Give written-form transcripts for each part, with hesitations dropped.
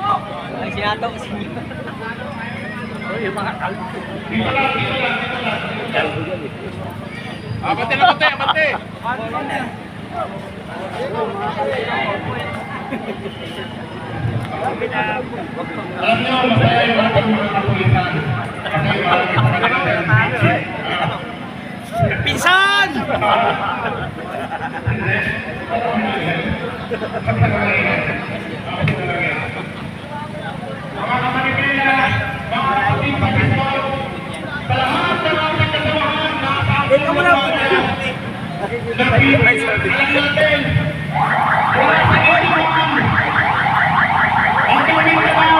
Ay, sinato ko sa inyo. Uy, yung mga kalbo. Dito lang. Abante lang, abante. Alam nyo, masaya yung ating mga kapulisan. Pinsan! Mga kamanipila, mga ating pag-isol, sa lahat ng ating kasamahan na alam natin, wala sa iniwan, ang Mindanao,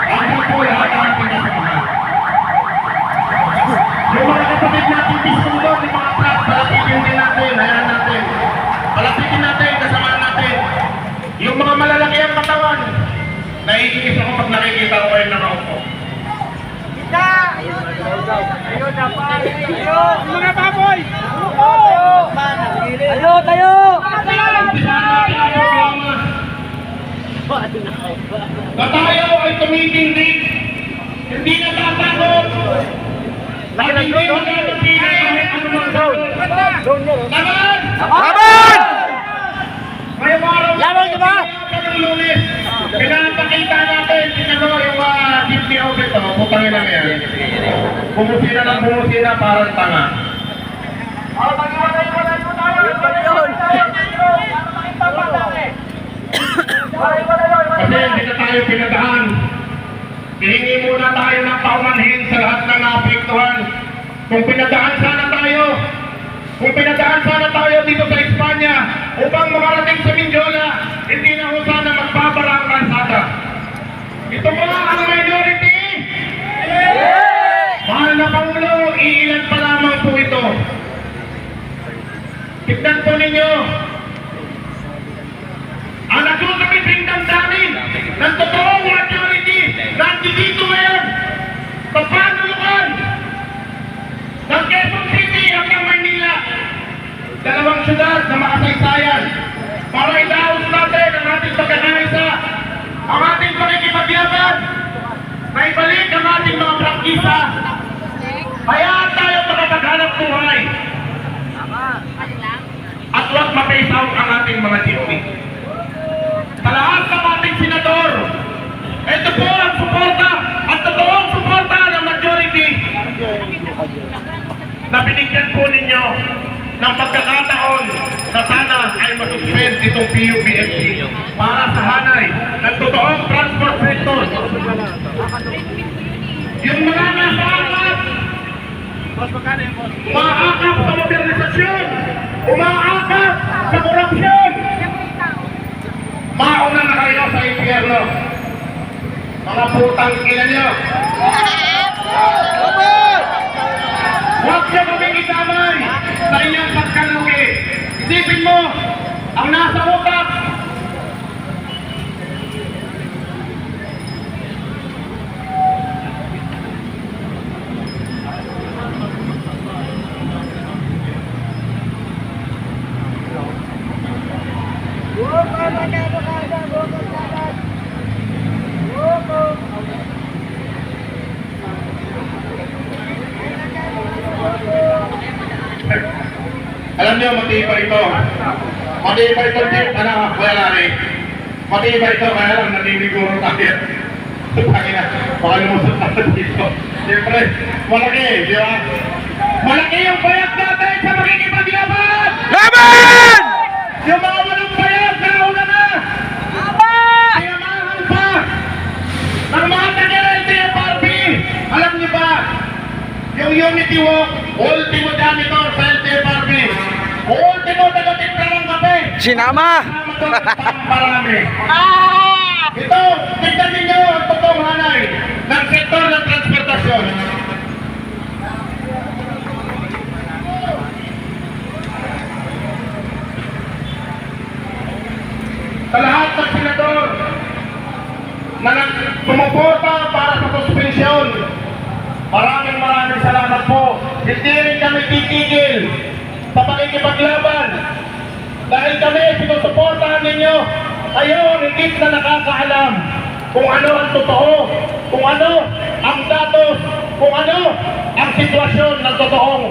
ang po lahat ng ating kasamahan. Yung mga kapatid natin Biskundo, yung mga truck, palapitin din natin, hayaan natin. Palapitin natin, kasamaan natin. Yung mga malalaki ang katawan, naiinis ako pag nakikita ko kayo nakaupo. Kita! Ayun na pa! Ayun! Mga baboy! Tayo! Tayo! Na tayo ay tumitindig, hindi natatakot, at hindi magkakapili kahit anumang gawin. Laban! Laban! Ngayong araw Laban ka ba? ng Lunes, pinapakita natin yung Disney outfit ko, putangin lang yan. Bumusina ng bumusina parang tanga. Mag-iwalay-walay mo tayo! Kasi hindi na tayo pinadaan. Hihingi muna tayo ng paumanhin sa lahat ng naapektuhan. Kung pinadaan sana tayo dito sa Espanya upang makarating sa Mindiola, hindi na ho sana magbabara ang kalsada. Ito mga ang minority! Mahal na Pangulo, iilan pa lamang po ito. Tignan po ninyo, ang nagsusabing damdamin ng totoong majority nandito ngayon sa panulukan ng Quezon City hanggang Manila, dalawang syudad na makasaysayan para idaos natin ang ating pagkakaisa, ang ating pakikipaglaban, na ibalik ang ating mga prangkisa. Hayaan tayo makapaghanap buhay at huwag mapisaw ang ating mga jeepney. Sa lahat ng ating senador, ito po ang suporta at totoong suporta ng majority na binigyan po ninyo ng pagkakataon na sana ay masuspend itong PUBFC para sa hanay ng totoong transport sector. Yung mga nasa akap, umaakap sa modernisasyon, umaakap sa korupsyon, mauna na kayo sa impyerno. Mga putang ina nyo. Huwag siya kaming itamay sa inyong pagkalugi. Isipin mo, ang nasa utak, alam niyo, matibay ito. Matibay ito, wala rin. Matibay ito, kaya lang naniniguro tayo. Pagina, baka lumusot natin dito. Siyempre, malaki, di ba? Malaki yung bayag natin sa makikipaglaban! Laban! Yung mga walang bayag, nauna na! Sinamahan pa! Ng mga taga-LTFRB! Alam niyo ba, yung Unity Walk, ultimo janitor sa LTFRB, ultimo taga-timpla ng kape! Sinama! Marami! Ito, tignan ninyo ang totoong hanay ng sektor ng transportasyon. Sa lahat ng senador na sumuporta para sa suspensyon, maraming salamat po. Hindi rin kami titigil sa pakikipaglaban dahil kami sinusuportahan ninyo. Kayo, higit na nakakaalam kung ano ang totoo, kung ano ang datos, kung ano ang sitwasyon ng totoong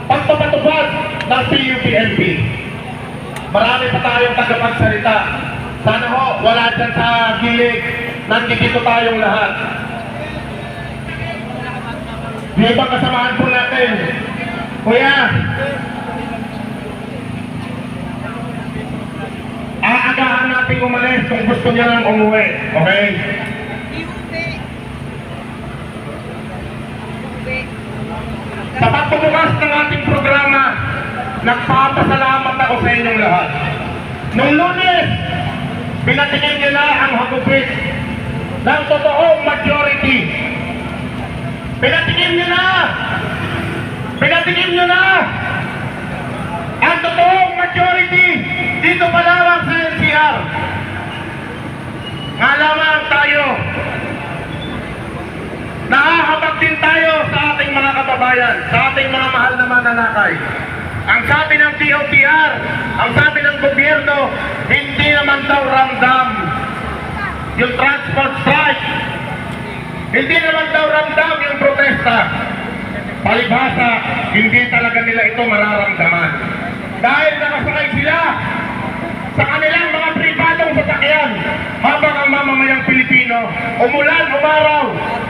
pagpapatupad ng PUPNP. Marami pa tayong tagapagsalita. Sana ho, wala dyan sa gilid. Nandito tayong lahat. Yung ibang kasamahan po natin. Kuya, aagahan natin umalis kung gusto niya lang umuwi. Okay? Sa pagbubukas ng ating programa, nagpapasalamat ako sa inyong lahat. Nung Lunes, pinatingin nyo na ang hagupit ng totoong majority. Pinatingin nyo na! Pinatingin nyo na! Ang totoong majority dito pa lamang sa NCR. Nga lamang tayo. Nahahabag din tayo sa ating mga kababayan, sa ating mga mahal na mananakay. Ang sabi ng DOTR, ang sabi ng gobyerno, hindi naman daw ramdam yung transport strike. Hindi naman daw ramdam yung protesta. Palibhasa, hindi talaga nila ito mararamdaman. Dahil nakasakay sila sa kanilang mga pribadong sasakyan habang ang mamamayang Pilipino, umulan, umaraw,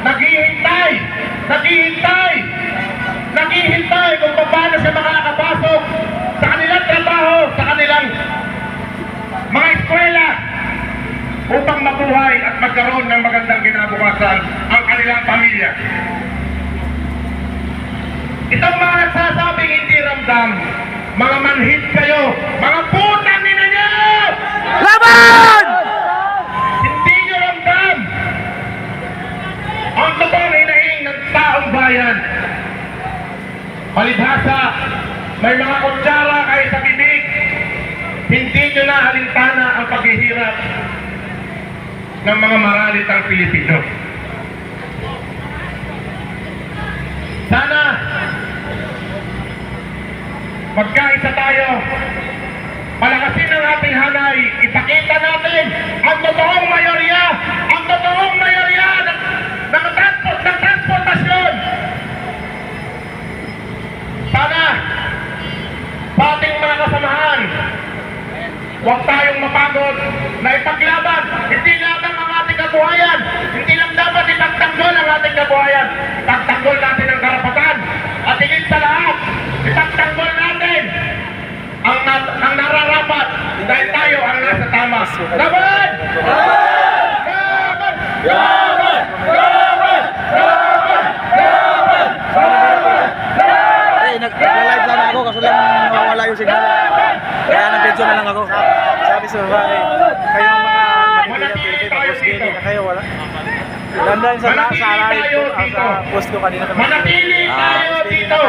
naghihintay kung paano siya makakapasok sa kanilang trabaho, sa kanilang mga eskwela upang mabuhay at magkaroon ng magandang kinabukasan ang kanilang pamilya. Itong mga nagsasabing hindi ramdam, mga manhid kayo, mga putang ina niyo! Laban! Hindi nyo ramdam ang totoong hinaing ng taong bayan. Palibhasa, may mga kutsara kayo sa bibig. Hindi nyo na halintana ang paghihirap ng mga maralitang Pilipino. Sana magkaisa tayo, palakasin ang ating hanay, ipakita natin ang totoong mayorya ng transportasyon. Sana sa ating mga kasamahan, huwag tayong mapagod na ipaglaban, hindi lamang ang ating kabuhayan, hindi lang dapat ipagtanggol ang ating kabuhayan, ipagtanggol natin ang karapatan, at higit sa lahat, ipagtanggol natin ang nararapat dahil tayo ang nasa tama. Laban! Laban! Laban! Laban! Laban! Laban! Laban! Eh, nag-live sana ako kaso lang nawawala yung signal. Kaya nag-video na lang ako. Sabi sa babae, kayong mga Manila Pilipino, tapos gini na kayo, wala. Landan sa post ko kanina kami. Manatili tayo dito!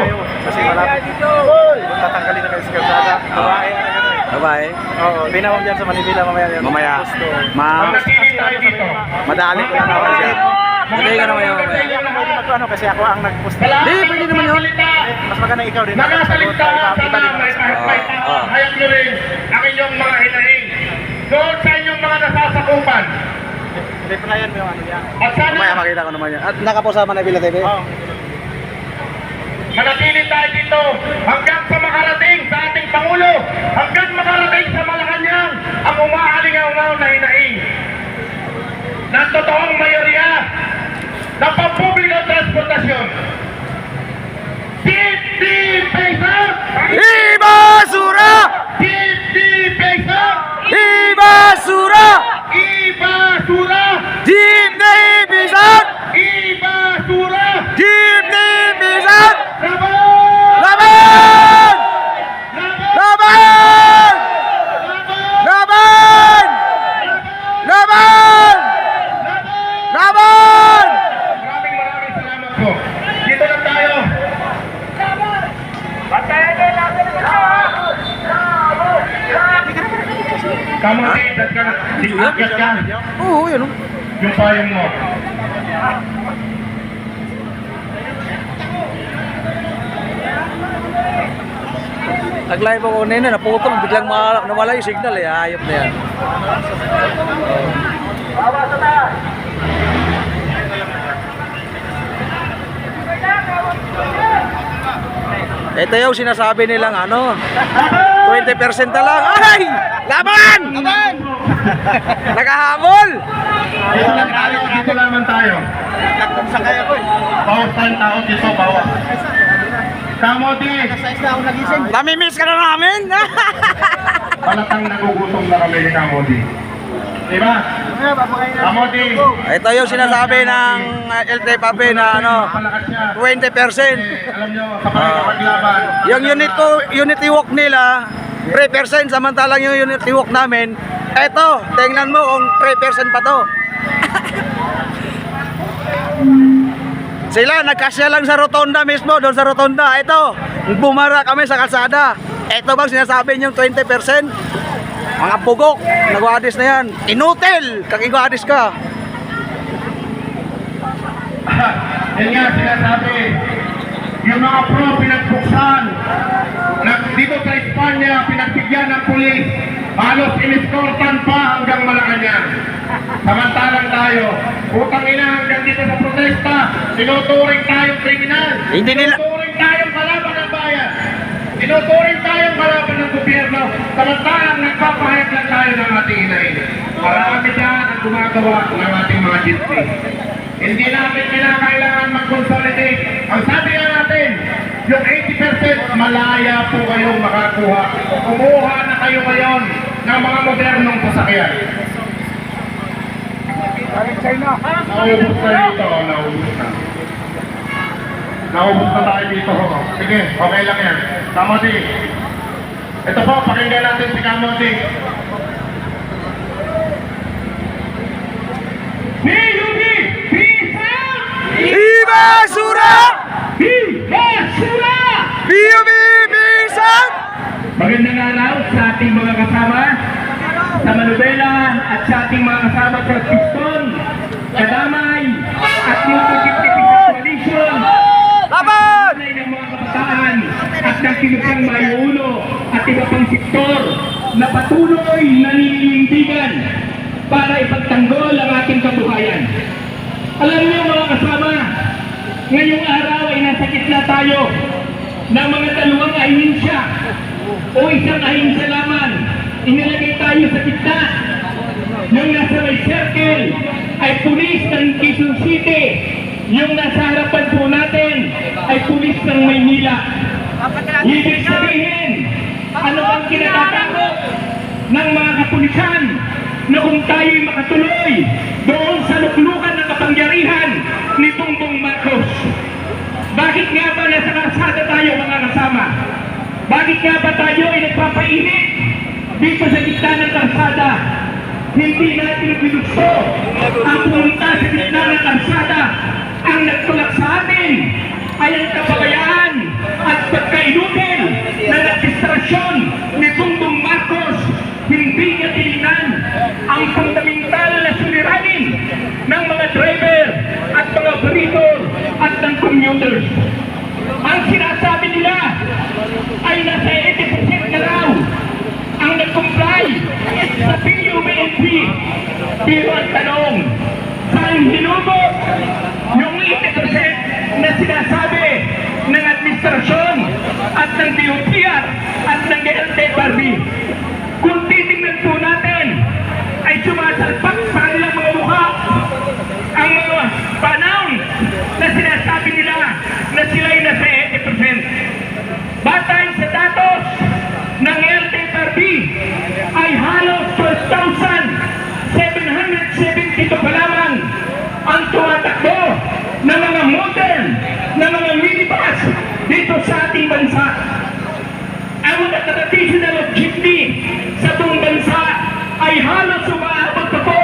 Kasi malapit. Tatanggalin na kayo sa kalsada. Babae na gano'n. Babae? Oo, pinawag dyan sa Manila mamaya yan. Mamaya. Manatili tayo dito! Madali ko lang ako siya. Madali ka naman yun mamaya. Ano, kasi ako ang nag-post. Hindi, pwede naman yun. Mas maganda ikaw din. Nakasalita sana may hayag nyo rin ang inyong mga hinaing. Doon sa inyong mga nasasakupan. Replyan mo yung ano yan. At sana Mamaya makita ko naman yan. At nakapo sa Manila TV? Oo. manatili tayo dito hanggang sa makarating sa ating Pangulo, hanggang makarating sa Malacanang ang umaalingaw na hinaing ng totoong mayorya ng pampublikong transportasyon. 50 pesos! Ibasura! 50 pesos! Ibasura! Ibasura! Jeepney Bisan! Ibasura! Jeepney Bisan! Laban! Laban! Laban! Laban! Laban! Laban! Laban! Maraming salamat po. Dito lang tayo. Kamuti, dat ka na. Diakyat ka. Oo, yun. Yung payong mo. Nag-live ako kanina, naputol, biglang nawala yung signal eh, ayop na yan. Ito yung sinasabi nilang ano, 20% na lang. Ay! Laban! Laban! Nakahabol! Dito naman tayo. Sakay ako eh. Bawas tayong tao dito, bawas. Kamote, Namimiss ka na namin! palatang nagugutom na kami ni Kamote. Diba? Kamote, Ito yung sinasabi ng LTFRB na ano, palakas siya. 20%. Alam nyo, sa paglaban. Yung unity walk nila, 3%, samantalang yung unity walk namin, eto, tingnan mo kung 3% pa to. Sila, nagkasya lang sa rotonda mismo, doon sa rotonda. Ito, bumara kami sa kalsada. Ito bang sinasabi niyong 20%? Mga pugok, nagwadis na yan. Inutil, kakigwadis ka. Yan nga sinasabi, yung mga pro pinagbuksan, dito sa Espanya, pinagbigyan ng pulis, halos iniskortan pa hanggang Malacanang. Samantalang tayo, utang ina hanggang dito sa protesta, tinuturing tayong kriminal, Hindi nila- tinuturing tayong kalaban ng bayan, tinuturing tayong kalaban ng gobyerno, samantalang nagpapahayag lang tayo ng ating inahin. Marami dyan ang gumagawa ng ating mga gypsy. Hindi natin kinakailangan mag-consolidate. Ang sabi nga natin, yung 80% malaya po kayong makakuha. Kumuha na kayo ngayon ng mga modernong sasakyan. Naubos na dito, naubos na. Naubos na tayo dito. Sige, okay lang yan. Kamote. Ito po, pakinggan natin si Kamote. Ibasura! Basura! Biubibisan! Magandang araw sa ating mga kasama sa Manubela at sa ating mga kasama sa Piston, Kadamay at Motor 50 Coalition. Laban! At ng mga kabataan at ng tinutang mayuulo at iba pang sektor na patuloy na nininindigan para ipagtanggol ang ating kabuhayan. Alam niyo mga kasama, ngayong araw ay nasa gitna tayo ng mga dalawang ahinsya o isang ahinsya lamang. Inilagay tayo sa gitna. Yung nasa may circle ay pulis ng Quezon City. Yung nasa harapan po natin ay pulis ng Maynila. Ibig sabihin, ano bang kinatatakot ng mga kapulisan na kung tayo'y makatuloy doon sa luklukan ng kapangyarihan ni Bongbong Marcos? Bakit nga ba nasa kalsada tayo mga kasama? Bakit nga ba tayo ay nagpapainit dito sa gitna ng kalsada? Hindi natin ginusto ang pumunta sa gitna ng kalsada. Ang nagtulak sa atin ay ang kapabayaan at pagkainutin na nagdistrasyon ni Bongbong Marcos. Hindi niya tinignan ang fundamental na suliranin ng mga driver at mga operator at ng commuters. Ang sinasabi nila ay nasa 80% na raw ang nag-comply sa PUBNP. Pero ang tanong, saan hinubog yung 80% na sinasabi ng administrasyon at ng DOTR at ng LTFRB? Kung titingnan po natin, ay sumasalpak sa kanilang mga mukha ang mga panahon na sinasabi nila na sila'y nasa 80%. Batay sa datos ng LTFRB ay halos 12,772 pa lamang ang tumatakbo ng mga modern, na mga minibus dito sa ating bansa. Ang mga traditional of jeepney sa buong bansa ay halos umaabot pa po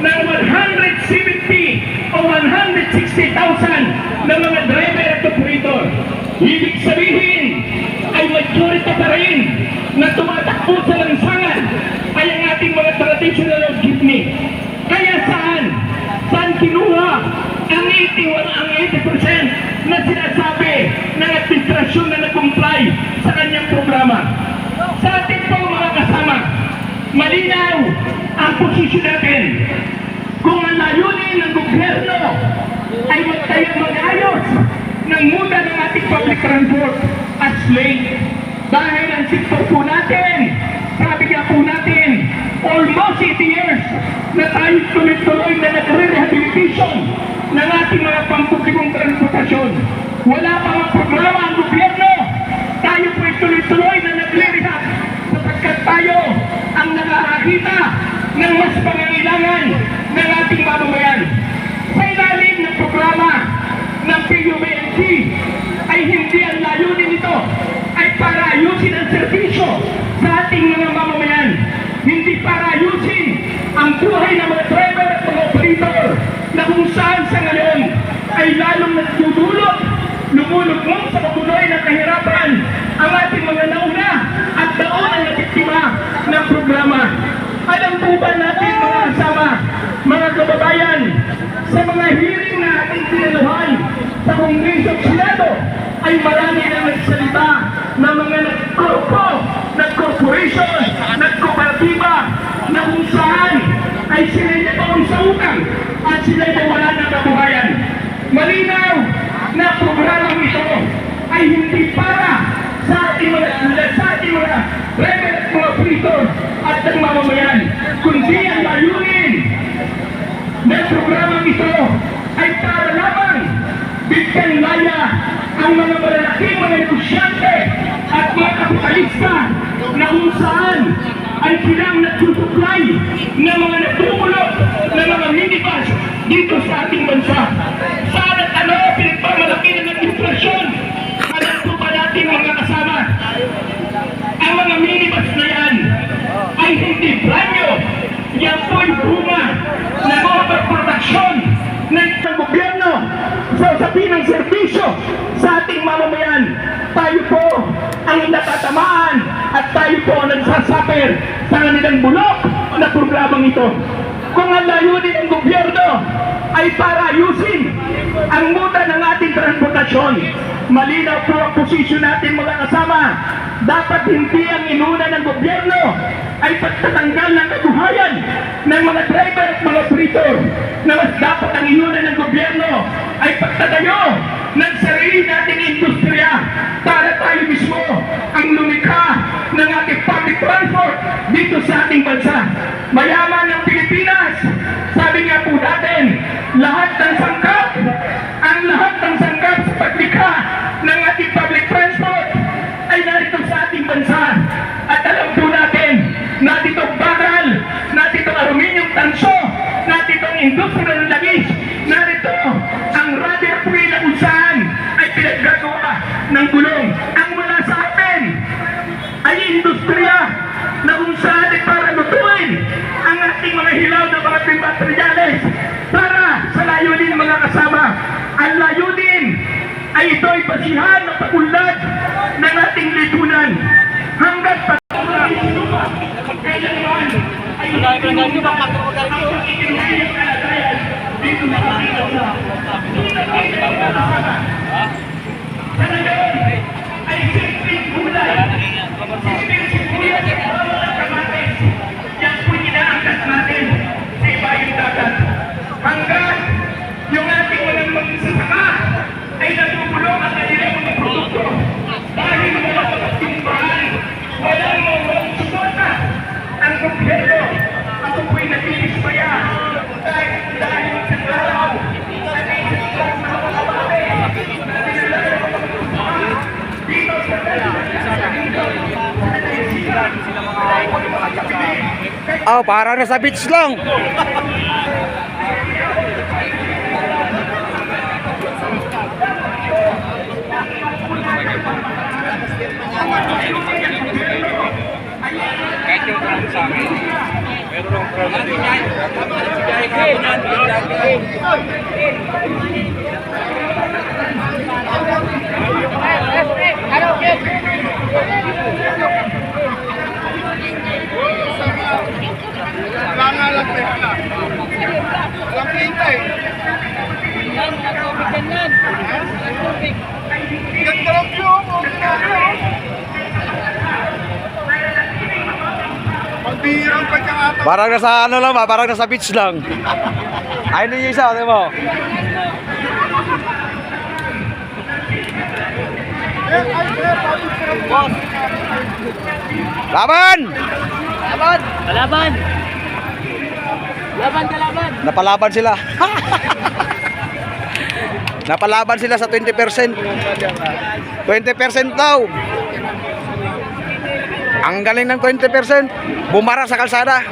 ng 170 o 160,000 na mga driver at operator. Ibig sabihin ay majority pa rin na tumatakbo sa lansangan ay ang ating mga traditional of jeepney. Kaya saan kinuha ang 80% na sinasabi ng administrasyon na nag-comply sa kanyang programa? Malinaw ang posisyon natin. Kung ang layunin ng gobyerno ay magtayang mag-ayos ng muda ng ating public transport as late. Dahil ang sektor po natin, sabi nga po natin, almost 80 years na tayo tuloy-tuloy na nagre-rehabilitation ng ating mga pampublikong transportasyon. Wala pa mga programa ang gobyerno. Tayo po tuloy-tuloy na nagre-rehab sapagkat tayo ang nakakakita ng mas pangangailangan ng ating mamamayan. Sa ilalim ng programa ng PUBNC ay hindi ang layunin nito ay para ayusin ang serbisyo sa ating mga mamamayan. Hindi para ayusin ang buhay ng mga driver at mga operator na kung saan sa ngayon ay lalong nagdudulot, lumulugmok sa pagbuloy ng kahirapan ang ating mga nauna at naunang nabiktima ng programa. Alam po ba natin mga kasama, mga kababayan, sa mga hearing na ating tinaluhan sa Kongreso at Senado ay marami na nagsalita na mga naggrupo, nag-corporation, nag-kooperatiba na kung saan ay sila'y nabaon sa utang at sila'y nawala ng kabuhayan. Malinaw na programang ito ay hindi para sa ating mga driver at mga operator at ang mamamayan, kundi ang layunin ng programang ito ay para lamang bigyan laya ang mga malalaking mga negosyante at mga kapitalista na kung saan ay silang nagsusupply ng mga natutulog ng mga minibus dito sa ating bansa. Saan at ano pinagpamalaki ng inflasyon? Alam po ba natin mga kasama? Ang mga minibus na yan ay hindi branyo. Yan po ay bunga ng overproduction ng gobyerno sa usapin ng serbisyo sa ating mamamayan. Tayo po ang natatamaan at tayo po ang nagsasuffer sa kanilang bulok na programang ito. Kung ang layunin ng gobyerno ay para ayusin ang muda ng ating transportasyon, malinaw po ang posisyon natin mga kasama. Dapat hindi ang inuna ng gobyerno ay pagtatanggal ng kabuhayan ng mga driver at mga operator, na mas dapat ang inuna ng gobyerno ay pagtatayo ng sarili nating industriya para tayo mismo ang lumikha ng ating public transport dito sa ating bansa. Mayaman ng Pilipinas, sabi nga po natin, lahat ng sangkap sa paglikha ng ating public transport ay narito sa ating bansa. At alam po natin, natitong bakal, natitong aluminium tanso, natitong industrial ng langis, narito ang rubber wheel na kung saan ay pinaggagawa ng gulong. Ang wala sa atin ay industriya na kung saan ay para lutuin ang ating mga hilaw na mga materials para sa layunin mga kasama. Ang layunin ay ito'y basihan ng pagunlad ng ating lipunan hanggat hanggang yung ating walang magsasaka ay natutulong ang kanilang mga produkto dahil wala pagtimbahan, walang mga suporta ang gobyerno. Ako po'y natilismaya dahil sa araw at isang mga kababe na nilalaro ng mga produto dito sa Oh, para na sa beach lang. Kahit yung sa amin, meron ng problem. Bihirang pa siya ata. Parang nasa ano lang ba? Parang nasa beach lang. Ayun yung isa, di mo? Laban! Kalaban! Kalaban! Laban, kalaban! Napalaban sila. Napalaban sila sa 20%. 20% daw. Ang galing ng 20%. Bumara sa kalsada.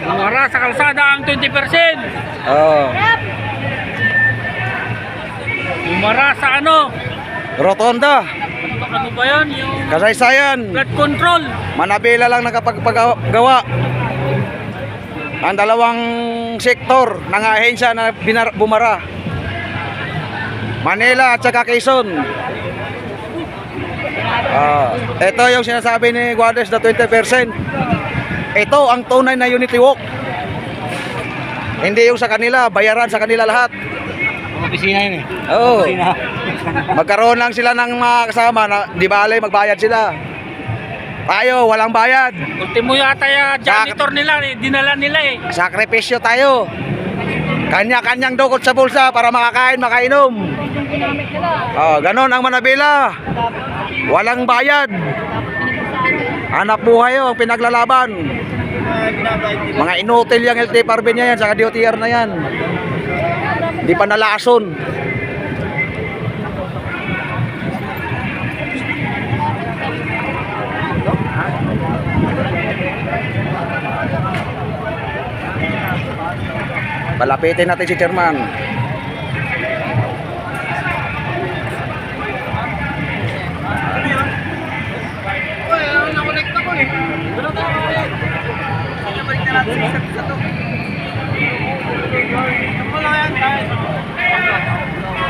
Bumara sa kalsada ang 20%! Oh. Bumara sa ano? Rotonda. Ano ba yan? Yung Kasaysayan. blood control! Manabila lang nakapagpagawa. Ang dalawang sektor ng ahensya na bumara. Manila at saka Quezon. Ito yung sinasabi ni Guardes na 20%. Ito ang tunay na unity walk. Hindi yung sa kanila, bayaran sa kanila lahat. Opisina yun eh. Oo. Magkaroon lang sila ng mga kasama na di bale magbayad sila. Tayo, walang bayad. Ultimo yata yung janitor nila eh. Dinala nila eh. Sakripisyo tayo. Kanya-kanyang dukot sa bulsa para makakain, makainom. Ganon ang Manabila. Walang bayad. Hanap buhay ang pinaglalaban. Mga inutil yung LTFRB niya yan, saka DOTR na yan. Di pa nalason. Palapitin natin si Chairman. Nakonekta ko eh. Balik na natin sa to.